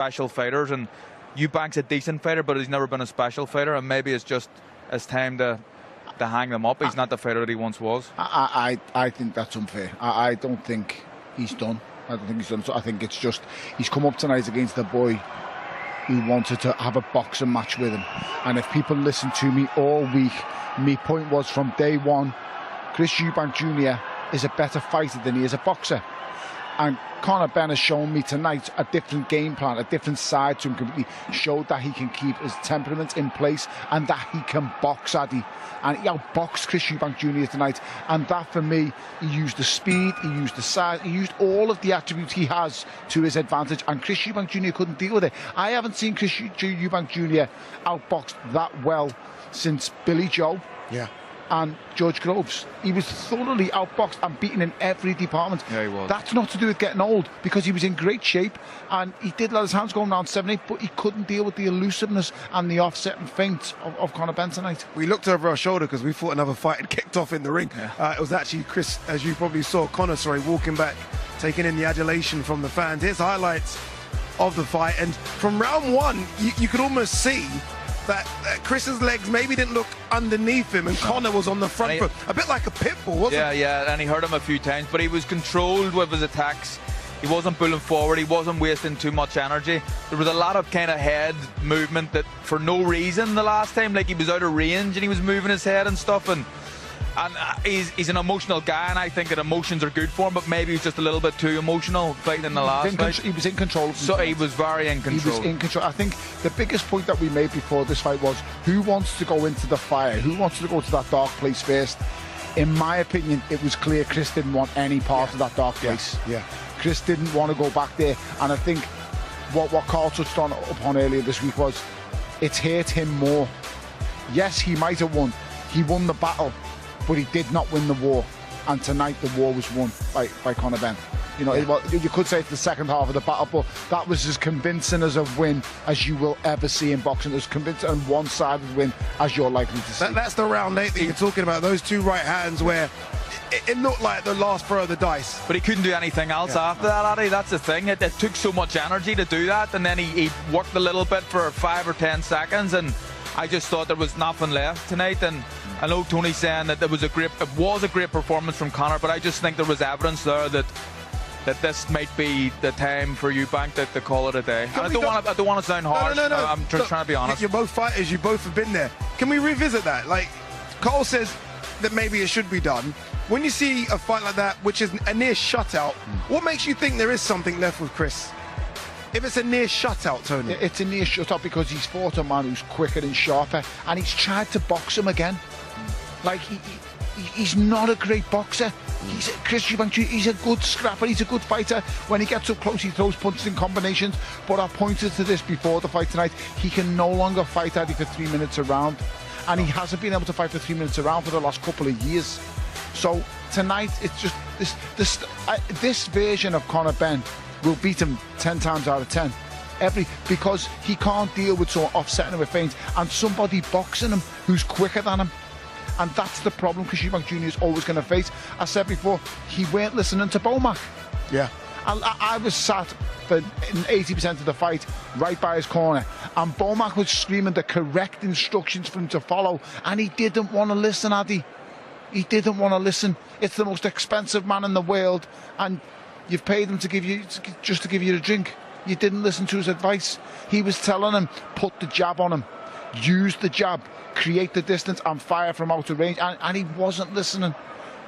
special fighters, and Eubank's a decent fighter, but he's never been a special fighter, and maybe it's just it's time to hang them up. He's not the fighter that he once was. I think that's unfair. I don't think he's done. I don't think he's done. So I think it's just he's come up tonight against the boy who wanted to have a boxing match with him. And if people listen to me all week, my point was from day one, Chris Eubank Jr. is a better fighter than he is a boxer. And Conor Benn has shown me tonight a different game plan, a different side to him completely. Showed that he can keep his temperament in place and that he can box, Addy. And he outboxed Chris Eubank Jr. tonight. And that, for me, he used the speed, he used the size, he used all of the attributes he has to his advantage. And Chris Eubank Jr. couldn't deal with it. I haven't seen Chris Eubank Jr. outboxed that well since Billy Joe. Yeah. And George Groves. He was thoroughly outboxed and beaten in every department. Yeah, he was. That's not to do with getting old, because he was in great shape and he did let his hands go around 7-8, but he couldn't deal with the elusiveness and the offset and feint of Conor Benn tonight. We looked over our shoulder because we thought another fight had kicked off in the ring. Yeah. It was actually Chris, as you probably saw, Conor, walking back, taking in the adulation from the fans. Here's highlights of the fight, and from round one, you could almost see that Chris's legs maybe didn't look underneath him, and Conor was on the front foot, a bit like a pit bull, wasn't it? Yeah, and he hurt him a few times, but he was controlled with his attacks. He wasn't pulling forward, he wasn't wasting too much energy. There was a lot of kind of head movement that for no reason the last time, like he was out of range and he was moving his head and stuff, and he's an emotional guy, and I think that emotions are good for him, but maybe he's just a little bit too emotional fighting in the last fight. He was in control. So he was very in control. He was in control. I think the biggest point that we made before this fight was, who wants to go into the fire? Who wants to go to that dark place first? In my opinion, it was clear Chris didn't want any part of that dark place. Yeah. Chris didn't want to go back there, and I think what Carl touched upon earlier this week was, it's hurt him more. Yes, he might have won. He won the battle, but he did not win the war, and tonight the war was won by Conor Benn. You know, you could say it's the second half of the battle, but that was as convincing as a win as you will ever see in boxing, as convincing and one-sided win as you're likely to see. That's the round 8 that you're talking about, those two right hands where it looked like the last throw of the dice. But he couldn't do anything else after that, Addy. That's the thing. It took so much energy to do that, and then he worked a little bit for 5 or 10 seconds, and I just thought there was nothing left tonight. And I know Tony's saying that it was a great performance from Conor, but I just think there was evidence there that this might be the time for Eubank to call it a day. And I don't want to sound harsh. No. I'm just trying to be honest. You're both fighters. You both have been there. Can we revisit that? Like, Carl says that maybe it should be done. When you see a fight like that, which is a near shutout, what makes you think there is something left with Chris? If it's a near shutout, Tony. It's a near shutout because he's fought a man who's quicker and sharper, and he's tried to box him again. Like, he's not a great boxer. Chris Eubank, he's a good scrapper, he's a good fighter. When he gets up close, he throws punches in combinations. But I pointed to this before the fight tonight. He can no longer fight Addy for 3 minutes a round, and he hasn't been able to fight for 3 minutes a round for the last couple of years. So tonight, it's just this version of Conor Benn will beat him 10 times out of 10. Because he can't deal with someone offsetting him with feints and somebody boxing him who's quicker than him. And that's the problem Chris Eubank Jr. is always going to face. I said before, he weren't listening to Bomac. Yeah. I was sat for 80% of the fight right by his corner, and Bomac was screaming the correct instructions for him to follow, and he didn't want to listen, Addy. He didn't want to listen. It's the most expensive man in the world, and you've paid him to give you a drink. You didn't listen to his advice. He was telling him, put the jab on him, use the jab, create the distance and fire from out of range, and he wasn't listening.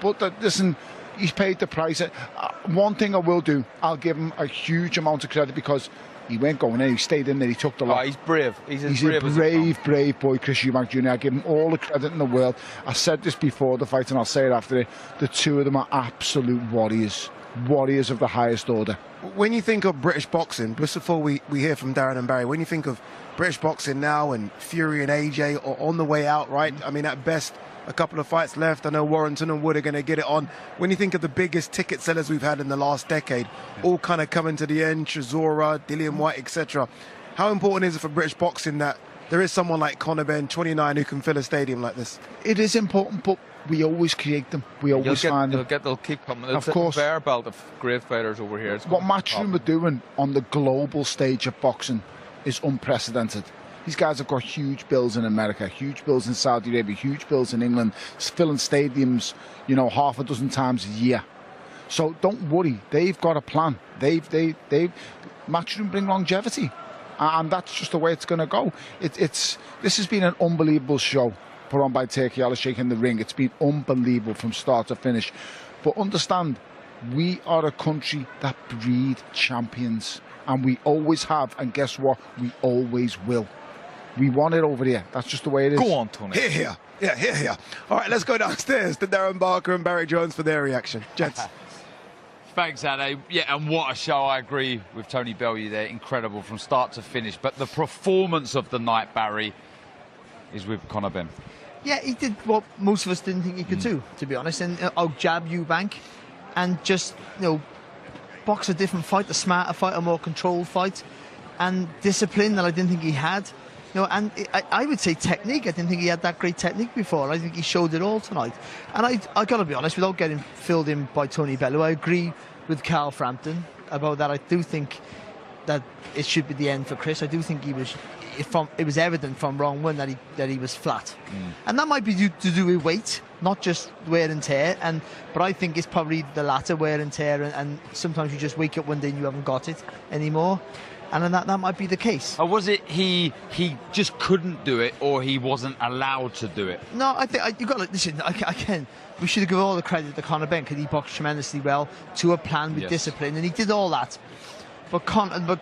But listen, he's paid the price. One thing I will do, I'll give him a huge amount of credit, because he went going in, he stayed in there, he took the lot. He's brave. He's a brave boy, Chris Eubank Jr. I give him all the credit in the world. I said this before the fight and I'll say it after it. The two of them are absolute warriors of the highest order. When you think of British boxing, just before we hear from Darren and Barry, when you think of British boxing now and Fury and AJ are on the way out, right? I mean, at best, a couple of fights left. I know Warrington and Wood are going to get it on. When you think of the biggest ticket sellers we've had in the last decade, all kind of coming to the end, Chisora, Dillian White, etc. How important is it for British boxing that there is someone like Conor Benn, 29, who can fill a stadium like this. It is important, but we always create them. We always find them. They'll keep coming. Of course. There's a conveyor belt of great fighters over here. What Matchroom are doing on the global stage of boxing is unprecedented. These guys have got huge bills in America, huge bills in Saudi Arabia, huge bills in England, filling stadiums, you know, half a dozen times a year. So don't worry, they've got a plan. Matchroom bring longevity, and that's just the way it's going to go. This has been an unbelievable show put on by Turki Alashik in the ring. It's been unbelievable from start to finish. But understand, we are a country that breed champions, and we always have, and guess what? We always will. We want it over here. That's just the way it is. Go on, Tony. Here. Yeah, here. All right, let's go downstairs to Darren Barker and Barry Jones for their reaction. Gents. Thanks, Ade. Yeah, and what a show. I agree with Tony Bellew there. Incredible from start to finish. But the performance of the night, Barry, is with Conor Benn. Yeah, he did what most of us didn't think he could do, to be honest. And out-jab Eubank and just, you know, box a different fight, a smarter fight, a more controlled fight, and discipline that I didn't think he had. You know, and I would say technique. I didn't think he had that great technique before. I think he showed it all tonight. And I got to be honest, without getting filled in by Tony Bellew, I agree with Carl Frampton about that. I do think that it should be the end for Chris. I do think it was evident from round one that he was flat, and that might be to do with weight, not just wear and tear. But I think it's probably the latter, wear and tear, and sometimes you just wake up one day and you haven't got it anymore, and then that might be the case. Or was it he just couldn't do it, or he wasn't allowed to do it? No, I think you've got to listen. We should give all the credit to Conor Benn because he boxed tremendously well to a plan with discipline, and he did all that. But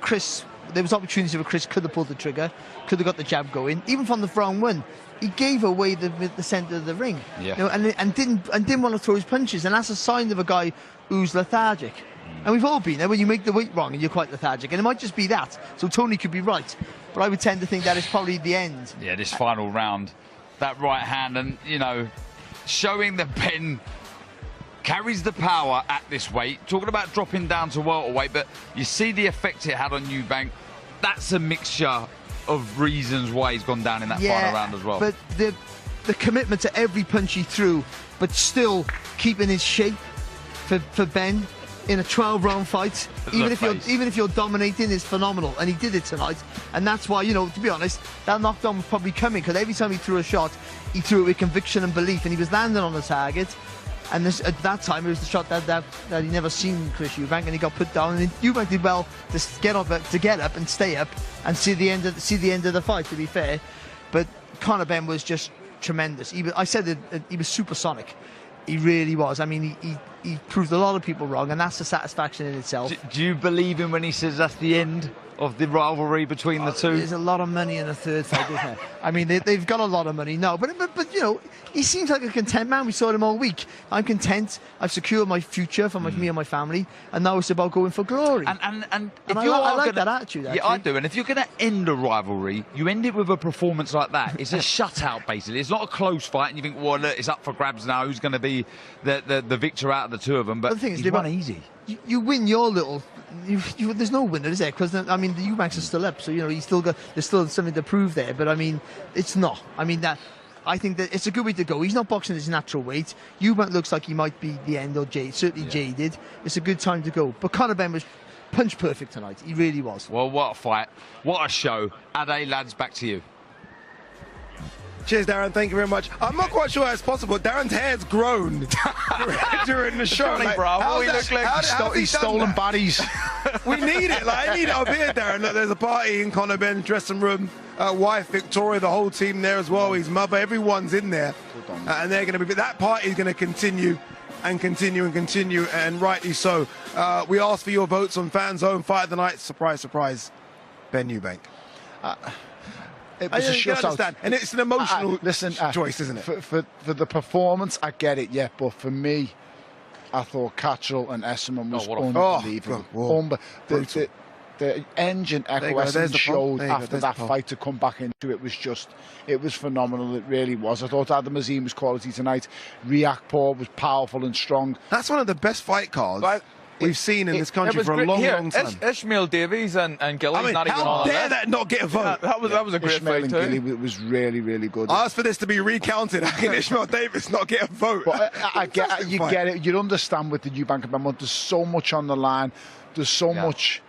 Chris, there was opportunities where Chris could have pulled the trigger, could have got the jab going. Even from the round one, he gave away the centre of the ring, you know, and didn't want to throw his punches, and that's a sign of a guy who's lethargic. And we've all been there when you make the weight wrong and you're quite lethargic, and it might just be that. So Tony could be right, but I would tend to think that is probably the end. Yeah, this final round, that right hand, and you know, showing that Benn carries the power at this weight. Talking about dropping down to welterweight, but you see the effect it had on Eubank. That's a mixture of reasons why he's gone down in that final round as well. But the commitment to every punch he threw, but still keeping his shape for Benn in a 12-round fight, even if you're dominating, is phenomenal, and he did it tonight. And that's why, you know, to be honest, that knockdown was probably coming, because every time he threw a shot, he threw it with conviction and belief, and he was landing on the target. And at that time, it was the shot that he never seen Chris Eubank, and he got put down. And Eubank did well to get up and stay up and see the end of the fight. To be fair, but Conor Benn was just tremendous. I said that he was supersonic. He really was. I mean, he proved a lot of people wrong, and that's a satisfaction in itself. Do you believe him when he says that's the end of the rivalry between the two? There's a lot of money in a third fight, isn't there? I mean, they've got a lot of money. No, but you know, he seems like a content man. We saw him all week. I'm content. I've secured my future for me and my family, and now it's about going for glory. And I like that attitude. Actually. Yeah, I do. And if you're going to end a rivalry, you end it with a performance like that. It's a shutout, basically. It's not a close fight, and you think, well, look, it's up for grabs now. Who's going to be the victor out of the two of them? But the thing is, he's won easy. You win your little. There's no winner, is there? Because I mean, the Eubanks are still up, so you know there's still something to prove there. But I mean, it's not. I mean I think that it's a good way to go. He's not boxing his natural weight. Eubank looks like he might be the end, or certainly jaded. It's a good time to go. But Conor Benn was punch perfect tonight. He really was. Well, what a fight! What a show! Ade, lads, back to you. Cheers, Darren. Thank you very much. I'm not quite sure how it's possible. Darren's hair's grown during the show. Like, bravo, he looked like he's stolen baddies. We need it. Like, I need it up here, Darren. Look, there's a party in Conor Benn's dressing room. Wife Victoria, the whole team there as well. His mother, everyone's in there, and they're going to be. That party is going to continue and continue and continue, and rightly so. We asked for your votes on Fan Zone Fight of the Night. Surprise, surprise, Benn Eubank. It was a shutout, and it's an emotional choice, isn't it? For the performance, I get it, yeah. But for me, I thought Catchell and Esserman was unbelievable. The engine Echo Esserman showed after that fight to come back into it was phenomenal. It really was. I thought Adam Azim was quality tinight. Riakpor was powerful and strong. That's one of the best fight cards we've seen in this country for a long time. Ishmael Davies and Gilly's not even on how dare that not get a vote? That was a great Ishmael fight and too. Gilly was really, really good. I asked for this to be recounted. How can Ishmael Davies not get a vote? But I get it. You understand with the Eubank and Benn, there's so much on the line. There's so much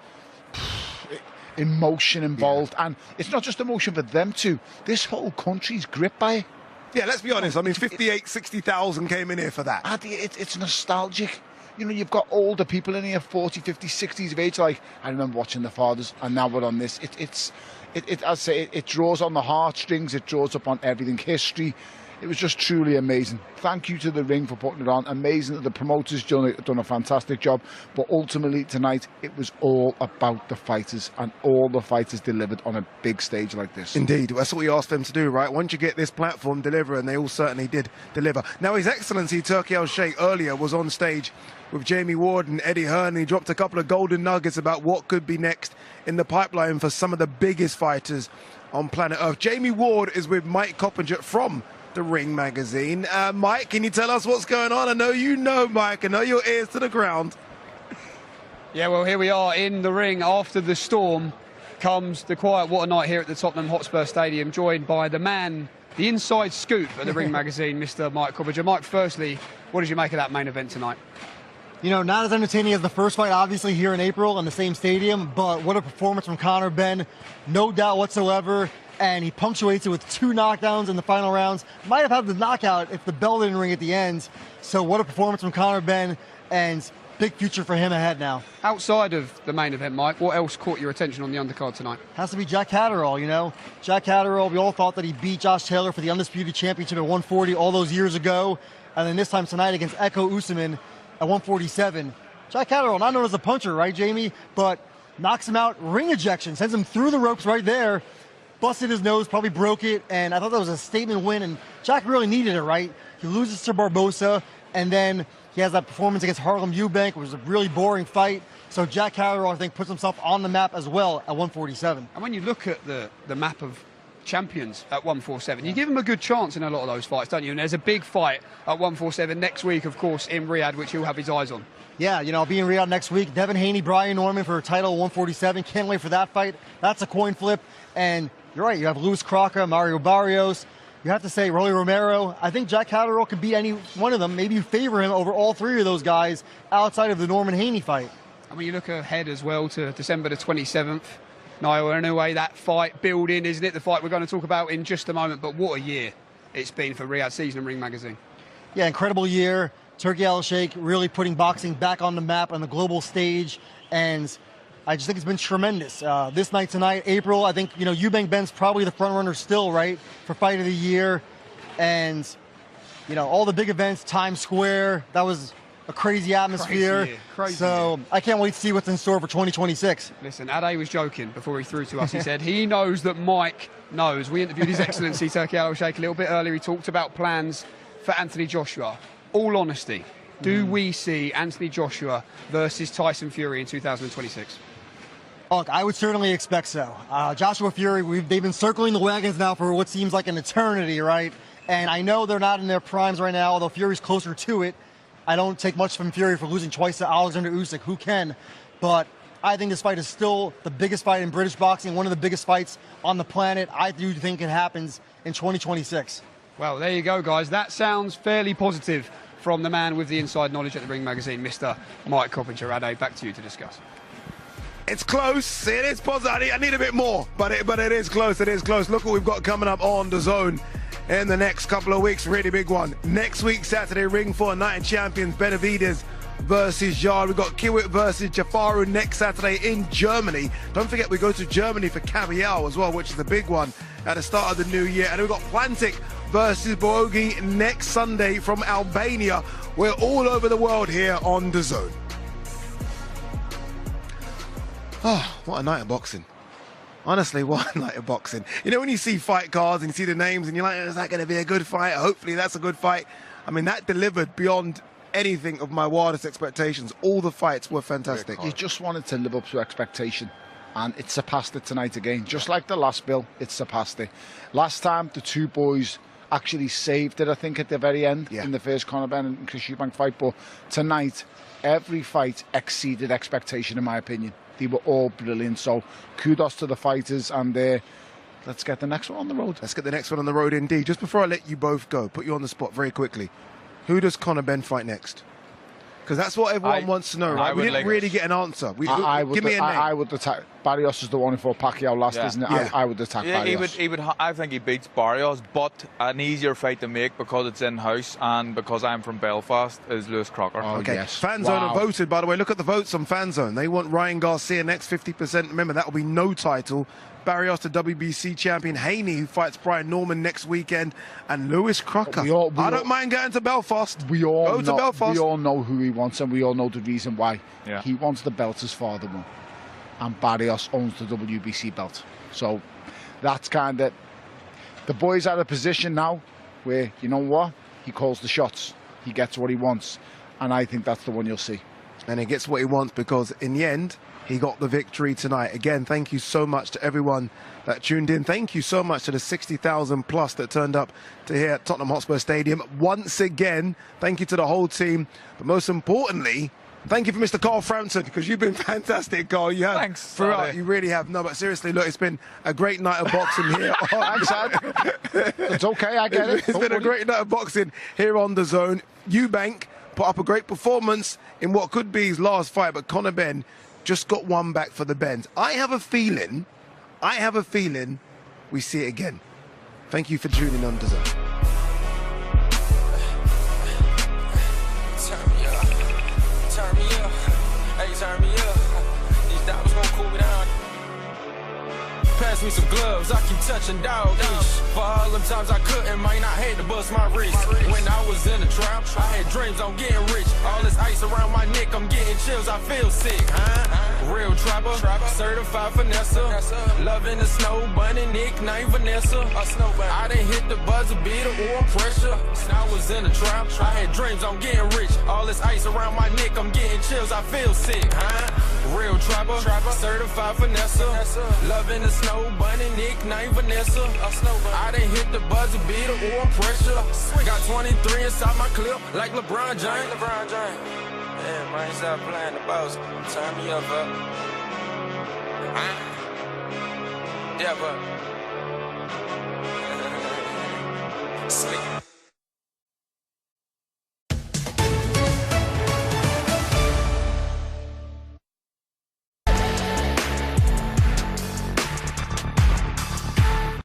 emotion involved, and it's not just emotion for them too. This whole country's gripped by it. Yeah, let's be honest. I mean, 60,000 came in here for that. It's nostalgic. You know, you've got older people in here, 40, 50, 60s of age. Like, I remember watching The Fathers, and now we're on this. It draws on the heartstrings. It draws up on everything. History. It was just truly amazing. Thank you to the ring for putting it on. Amazing that the promoters done a fantastic job. But ultimately tonight, it was all about the fighters, and all the fighters delivered on a big stage like this. Indeed, that's what we asked them to do, right? Once you get this platform, deliver, and they all certainly did deliver. Now, His Excellency Turki Al-Sheikh earlier was on stage with Jamie Ward and Eddie Hearn, and he dropped a couple of golden nuggets about what could be next in the pipeline for some of the biggest fighters on planet Earth. Jamie Ward is with Mike Coppinger from The Ring magazine. Mike, can you tell us what's going on? I know you know, Mike. I know your ears to the ground. Yeah, well, here we are in the ring. After the storm comes the quiet. What a night here at the Tottenham Hotspur Stadium, joined by the man, the inside scoop at The Ring magazine, Mr. Mike Coppinger. Mike, firstly, what did you make of that main event tonight? You know, not as entertaining as the first fight, obviously, here in April in the same stadium, but what a performance from Conor Benn, no doubt whatsoever. And he punctuates it with 2 knockdowns in the final rounds. Might have had the knockout if the bell didn't ring at the end. So what a performance from Conor Benn, and big future for him ahead now. Outside of the main event, Mike, what else caught your attention on the undercard tonight? Has to be Jack Catterall, you know. Jack Catterall, we all thought that he beat Josh Taylor for the Undisputed Championship at 140 all those years ago. And then this time tonight against Echo Usman at 147. Jack Catterall, not known as a puncher, right, Jamie? But knocks him out, ring ejection, sends him through the ropes right there. Busted his nose, probably broke it, and I thought that was a statement win, and Jack really needed it, right? He loses to Barbosa, and then he has that performance against Harlem Eubank. It was a really boring fight. So Jack Catterall, I think, puts himself on the map as well at 147. And when you look at the map of champions at 147, you give him a good chance in a lot of those fights, don't you? And there's a big fight at 147 next week, of course, in Riyadh, which he'll have his eyes on. Yeah, you know, I'll be in Riyadh next week. Devin Haney, Brian Norman for a title 147. Can't wait for that fight. That's a coin flip. And you're right, you have Luis Croca, Mario Barrios. You have to say Rolly Romero. I think Jack Catterall could beat any one of them. Maybe you favor him over all 3 of those guys outside of the Norman Haney fight. And when you look ahead as well to December the 27th, Niall, in a way, that fight building, isn't it? The fight we're going to talk about in just a moment. But what a year it's been for Riyadh Season and Ring magazine. Yeah, incredible year. Turki Al-Sheikh really putting boxing back on the map on the global stage. And I just think it's been tremendous. This night tonight, April, I think, you know, Eubank Benn's probably the front runner still, right, for Fight of the Year. And, you know, all the big events, Times Square, that was a crazy atmosphere. Crazy so year. I can't wait to see what's in store for 2026. Listen, Ade was joking before he threw to us. He said he knows that Mike knows. We interviewed His Excellency Turki Al-Sheikh a little bit earlier. He talked about plans for Anthony Joshua. All honesty, do we see Anthony Joshua versus Tyson Fury in 2026? Look, I would certainly expect so. Joshua Fury, they've been circling the wagons now for what seems like an eternity, right? And I know they're not in their primes right now, although Fury's closer to it. I don't take much from Fury for losing twice to Alexander Usyk. Who can? But I think this fight is still the biggest fight in British boxing, one of the biggest fights on the planet. I do think it happens in 2026. Well, there you go, guys. That sounds fairly positive from the man with the inside knowledge at The Ring magazine, Mr. Mike Coppinger. Ade, back to you to discuss. It's close. It is positive. I need a bit more, but it is close. It is close. Look what we've got coming up on the Zone in the next couple of weeks. Really big one. Next week, Saturday, Ring 4 Night of Champions, Benavides versus Yard. We've got Kiwit versus Jafaru next Saturday in Germany. Don't forget, we go to Germany for Kavial as well, which is the big one at the start of the new year. And we've got Plantic versus Bogi next Sunday from Albania. We're all over the world here on the Zone. Oh, what a night of boxing. Honestly, what a night of boxing. You know, when you see fight cards and you see the names and you're like, is that going to be a good fight? Hopefully that's a good fight. I mean, that delivered beyond anything of my wildest expectations. All the fights were fantastic. You just wanted to live up to expectation, and it surpassed it tonight again. Just like the last bill, it surpassed it. Last time, the 2 boys actually saved it, I think, at the very end in the first Conor Benn and Chris Eubank fight. But tonight, every fight exceeded expectation, in my opinion. They were all brilliant. So kudos to the fighters, and let's get the next one on the road. Let's get the next one on the road indeed. Just before I let you both go, put you on the spot very quickly. Who does Conor Benn fight next? Because that's what everyone wants to know, right? We didn't really get an answer. Give me a name. I would attack. Barrios is the one who fought Pacquiao last, isn't it? I would attack Barrios. I think he beats Barrios, but an easier fight to make because it's in-house and because I'm from Belfast is Lewis Crocker. Oh, okay, yes. FanZone have voted, by the way. Look at the votes on FanZone. They want Ryan Garcia next, 50%. Remember, that will be no title. Barrios, the WBC champion. Haney, who fights Brian Norman next weekend. And Lewis Crocker. I don't mind going to Belfast. We all to Belfast. We all know who he wants, and we all know the reason why. Yeah. He wants the belt his father won. And Barrios owns the WBC belt. So that's kind of... The boy's at a position now where, you know what? He calls the shots. He gets what he wants. And I think that's the one you'll see. And he gets what he wants because, in the end, he got the victory tonight. Again, thank you so much to everyone that tuned in. Thank you so much to the 60,000 plus that turned up to here at Tottenham Hotspur Stadium. Once again, thank you to the whole team. But most importantly, thank you for Mr. Carl Frampton, because you've been fantastic, Carl. You have. Thanks. Throughout, you really have. No, but seriously, look, it's been a great night of boxing here. Thanks, Ed. It's okay, I get it. It's been a great night of boxing here on The Zone. Eubank put up a great performance in what could be his last fight, but Conor Benn just got one back for the Benns. I have a feeling we see it again. Thank you for tuning on The Zone. Turn me up, hey, turn me up. These diamonds gon' cool me down. Pass me some gloves, I keep touching dog ish. For all them times I couldn't, man, I had to bust my wrist. When I was in the trap, I had dreams on getting rich. All this ice around my neck, I'm getting chills, I feel sick, Real trapper, certified finesse. Loving the snow bunny, nickname Vanessa. I done hit the buzzer beater, or pressure. When I was in the trap, I had dreams on getting rich. All this ice around my neck, I'm getting chills, I feel sick, Real trapper, certified finesse. Loving the snow bunny, nickname Vanessa. I done hit the buzzer beater, or pressure. Got 23 inside my clip, like LeBron James. Yeah, man, stop playing the boss. Turn me up. Yeah, but